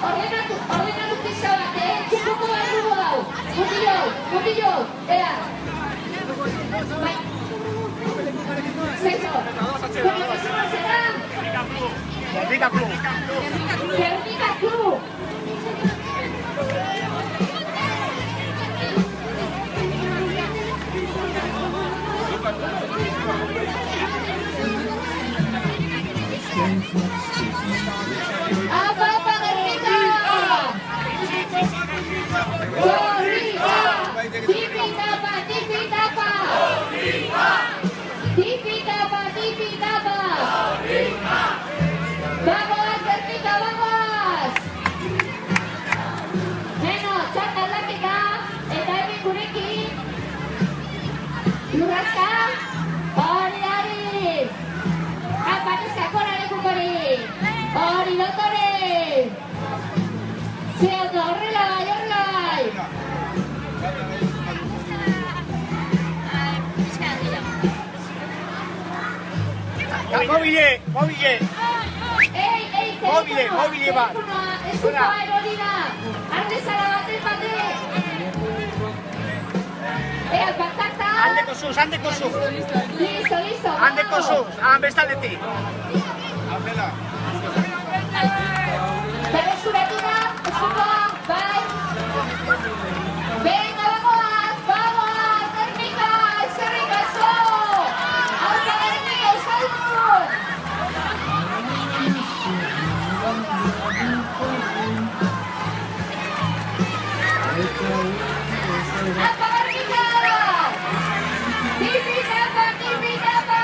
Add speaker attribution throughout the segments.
Speaker 1: ordenatu pizka bat, txukuko bat dugu hau. Mutillo, ea. Bai. Zaizo. Komunikazioa zera?
Speaker 2: Gernika Club.
Speaker 1: Gernika Club. Apa Gernika? Tipitapa. Vamos, Gernika, vamos! Beno, txat aldaketa, eta hemen gurekin. Lurrazka, hori. Apatuzka, kora lekukori. Hori dotore. Zeoto, horrela bai.
Speaker 2: Mobile! Mobile bat!
Speaker 1: Ez duko aerolina! Arde zara baten bate! Ea, kontakta!
Speaker 2: Handeko zuz!
Speaker 1: Listo!
Speaker 2: Handeko zuz! Bestaletik!
Speaker 1: Berreskuratina, eskukoa, bai! Venga, vamos! Gernika, eskerrik asko! Aurka Gernika, euskaldun! Apa Gernika! Tipitapa!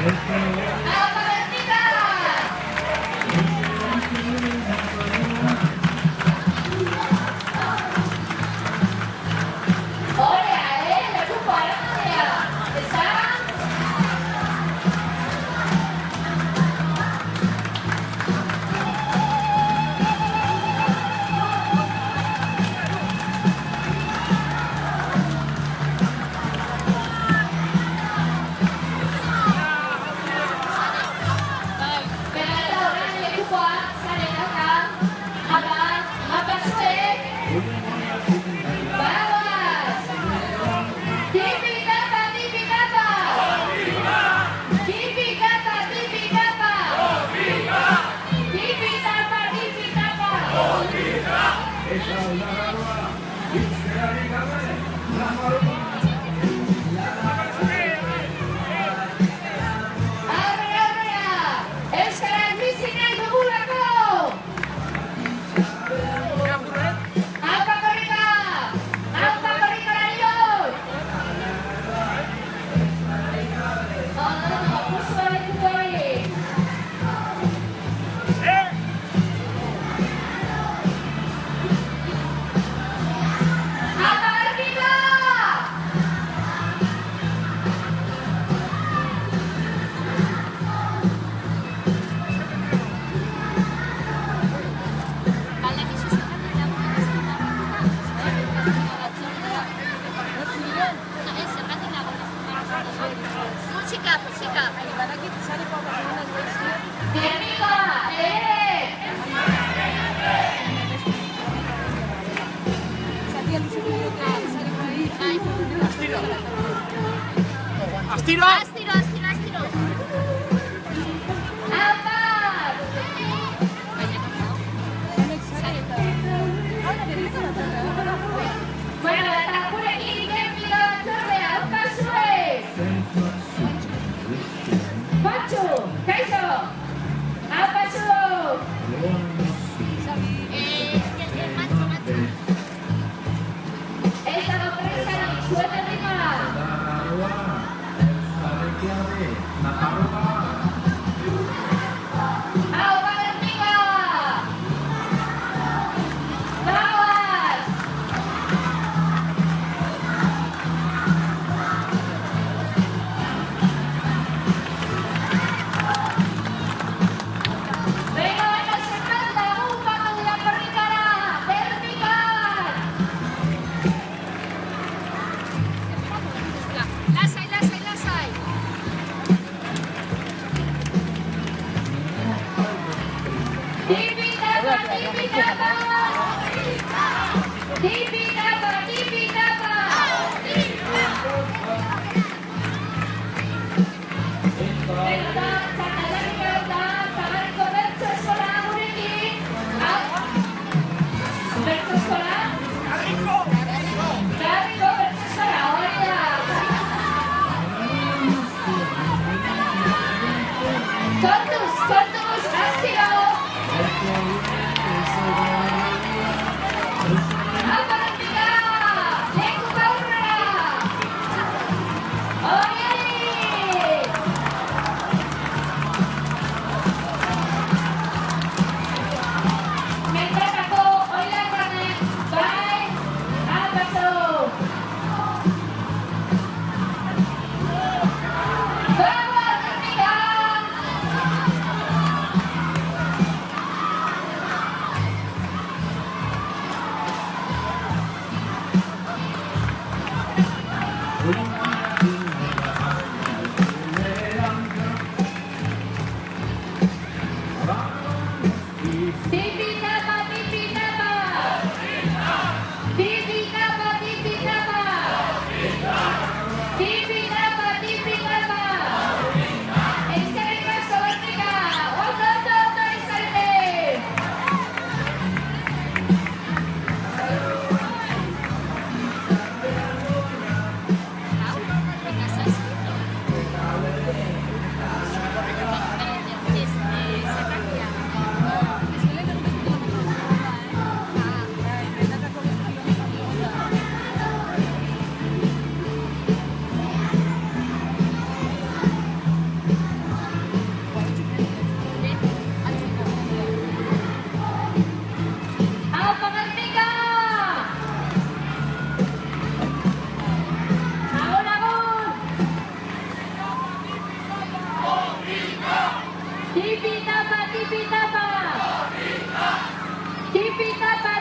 Speaker 1: Apa bertiga? Olha, ele é do Paraná. Está?
Speaker 2: Astiro.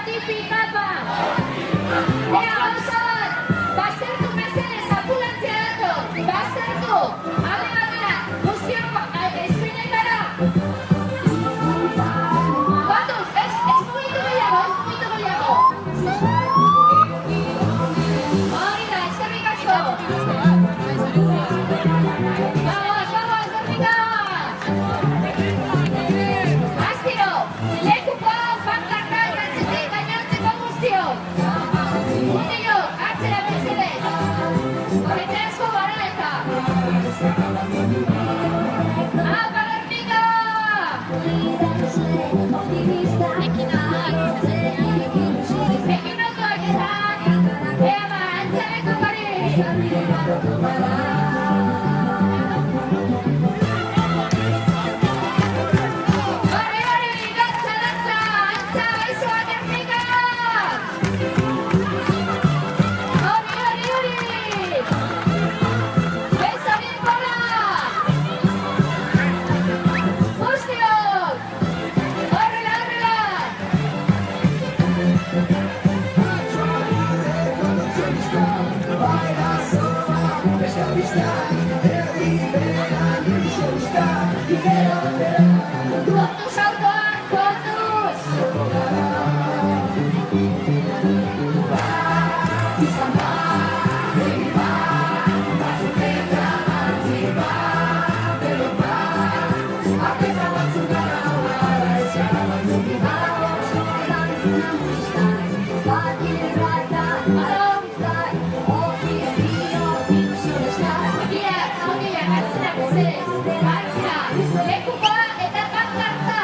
Speaker 1: tipi kapa. Ea, gauzat, baztertu mesedez, apulatzea dator, baztertu. Abera, guztiok, eskuinetara. Batuz, ez mugitu gehiago. Hori da, eskerrik asko. Vamos, dormida. Astiro, lekuko pankarta erantzutik gainontzeko guztiok. Mutilok, atzera mesedez. Jende asko gara eta. Apa, dormida. Ekin otuak ezan. Ea ba, antzareko gari. Hori, dantza, antza, baizoa termika! Hori! Baizo bien bola! Guztiok! Horrela! Kontuz autoan, kontuz! Mutilak, atzera mesedez. Atzera, lekukoa eta pankarta.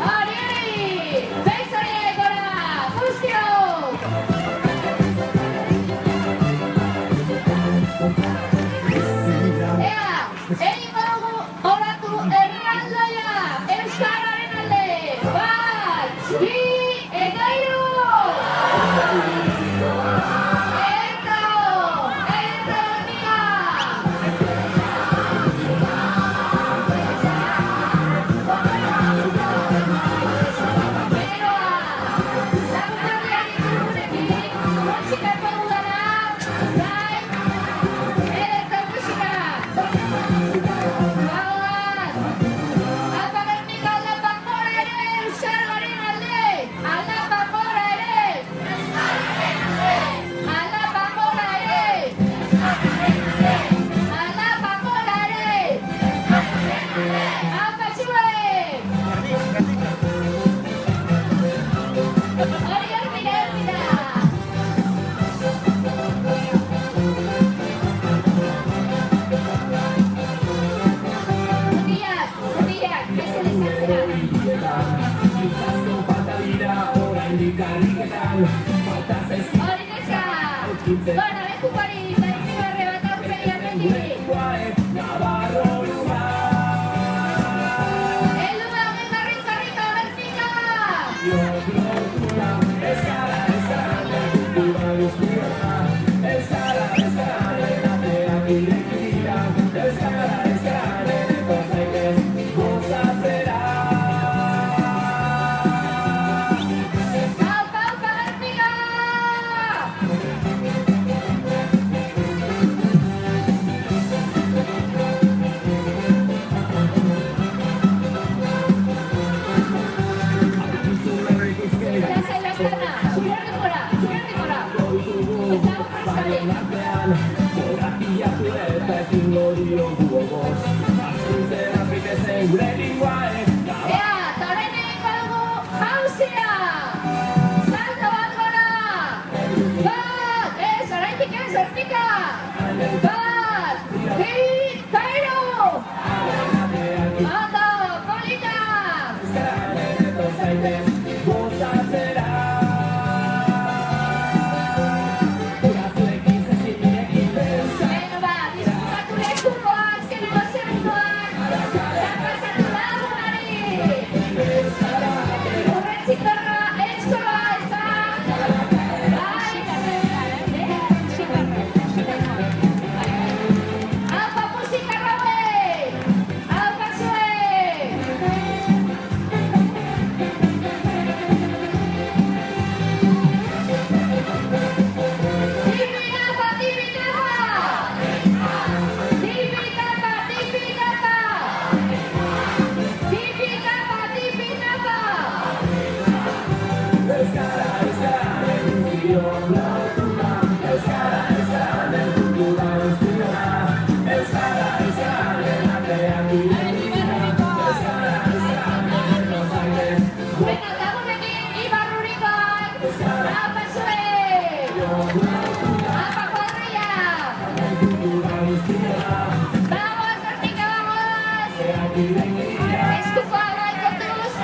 Speaker 1: Hori! Beizori gora! Guztiok! Ea, egingo dugu olatu erraldoia Euskararen alde! Bat, bi, eta hiru! Eta hormika! Beroa! Zagutarriak ikurunekin, musikako udara, gai, eta musika! Gauaz! Alpagernik aldapakora ere, Euskararen alde! Aldapakora ere! Aldapakora ere! Aldapakora ere! Apa zuek! Hori, mira! Mutilak, mesedez atzera. Hori neska! Bona, lekukari, zaitzigarre bat aurpegi amendik. Heldu dauden garritzarrika berpika! Paupa berpika! Venga, lagunekin, Ibar Rurikon! Apa zue! Apa kuadrilla! Vamos, Gernika, vamos! Eskuko abaikotuz!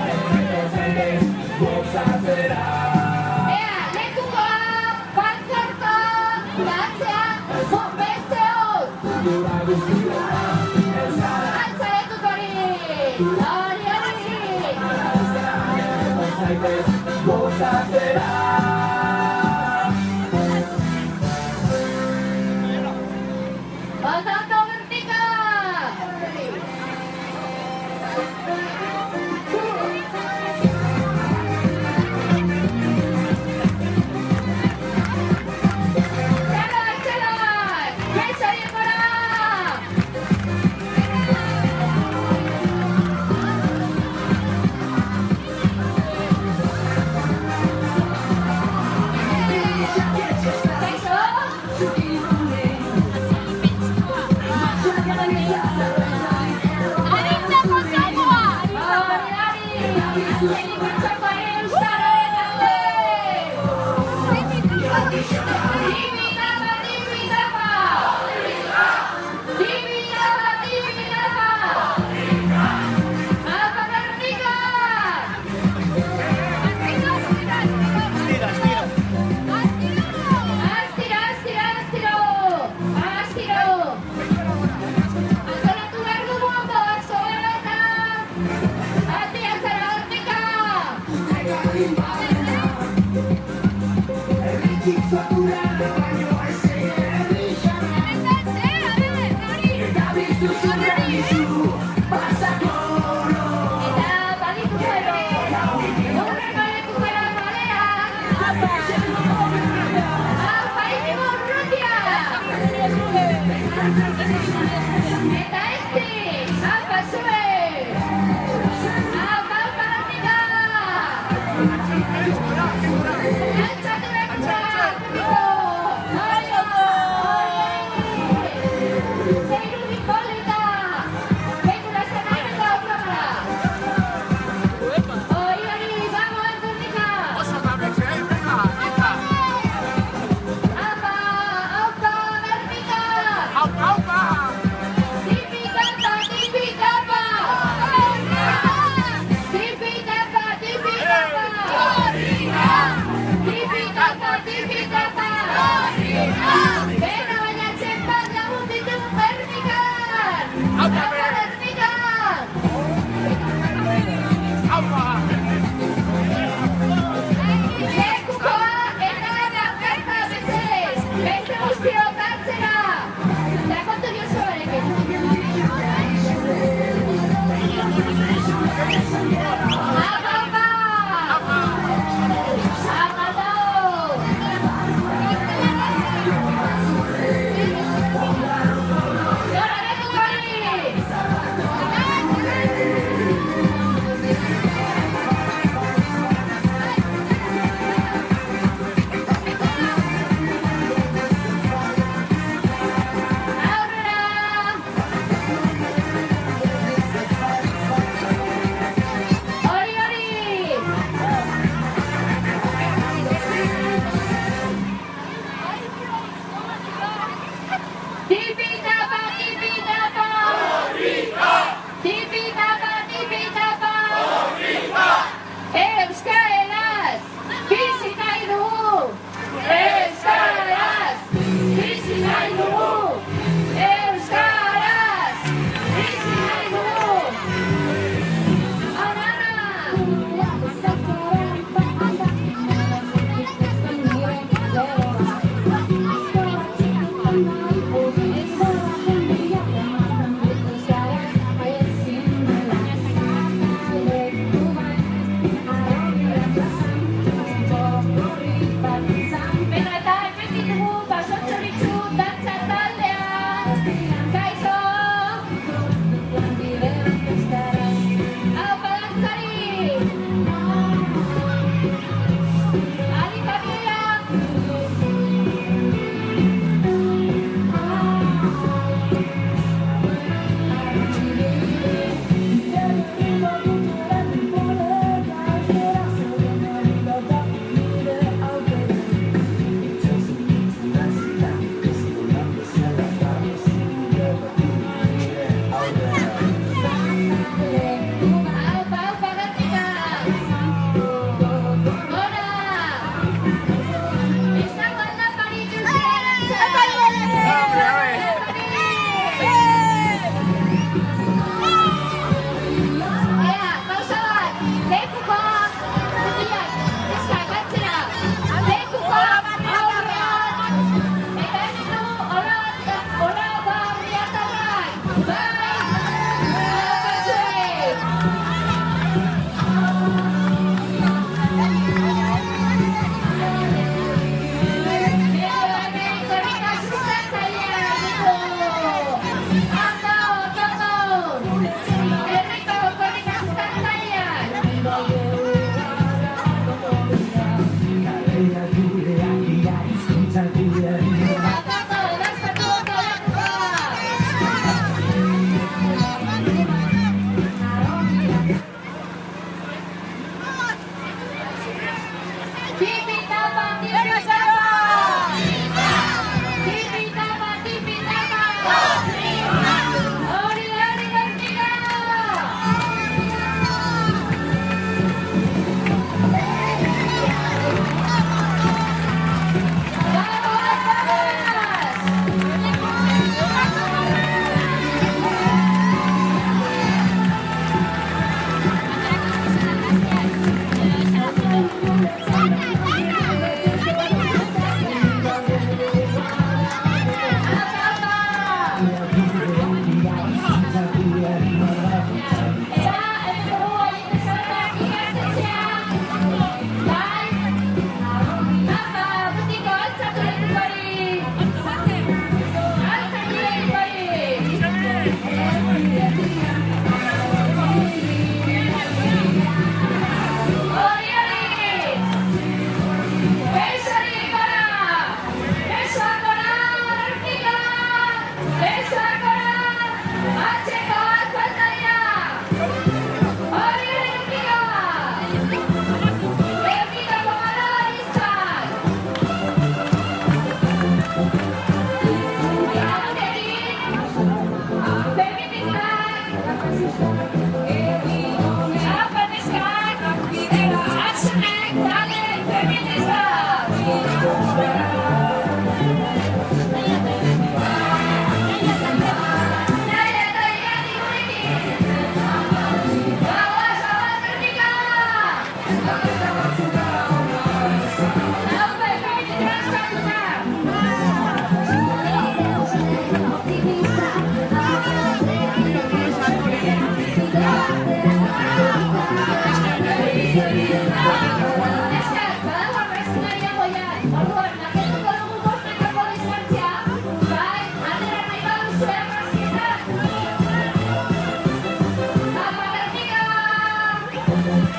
Speaker 1: Ea, lekukoa, pantzerko, lantzea, besteot! Altza lekuk hori! Hori, hori! Ondo, Gernika! Txaloi, txaloi! Kaixo diengora! Kaixo? Hori, hori! Azkenik bertsokoaren euskararen alde! Tibitapa, tibitapa! Tibitapa, tibitapa! Apa Gernika!
Speaker 2: Estira, estira.
Speaker 1: Astiro, astiro, astiro! Astiro! Antolatu behar dugu ondo, soberetan! Atia zara Gernika! Eta baditu ere, horreko lekukera balean! Apa inigo urrutia! Eta esti! Apa zue! Apa Gernika! Altxatu lekukera! Hori ondo! Zeiru bipolita! Begura zenarreko aurrera! Hori, hori! Vamos, Gernika!
Speaker 2: Oso babetxe, venga, venga.
Speaker 1: Apa! Aupa Gernika!
Speaker 2: Aupa, aupa.
Speaker 1: Tipitapa, tipitapa! Tipitapa, tipitapa! Tipitapa, tipitapa! Bena bainatzen bat lagun ditu Gernikan! Apa Gernikan!
Speaker 2: Aupa.
Speaker 1: Lekukoa eta gerta mesedez! Beste guztiok hartzera! Eta kontu diozu barekin! Apa, apa! Apa dao! Gora lekuk hori! Aurrera! Hori, hori!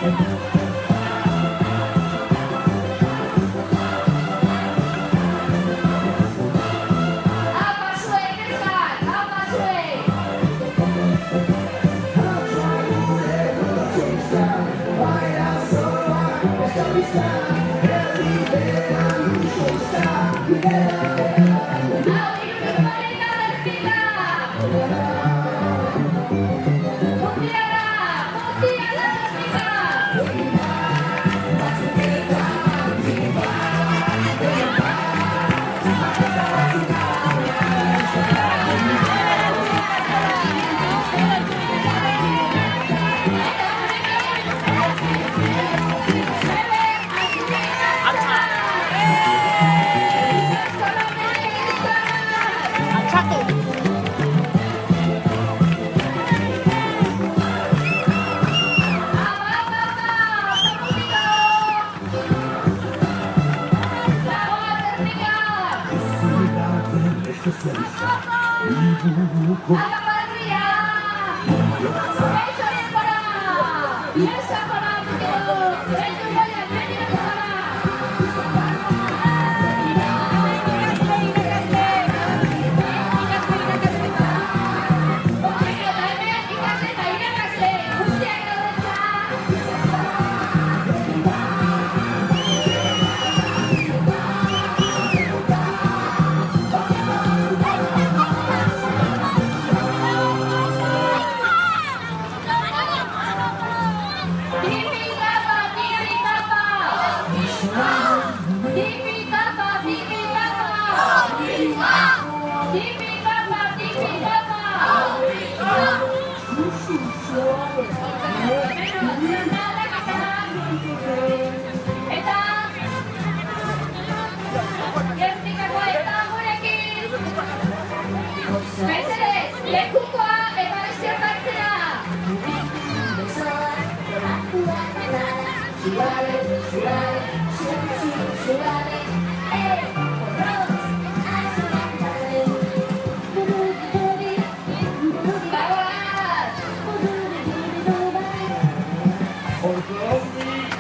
Speaker 1: Apa suai dekat? Apa suai?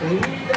Speaker 3: Por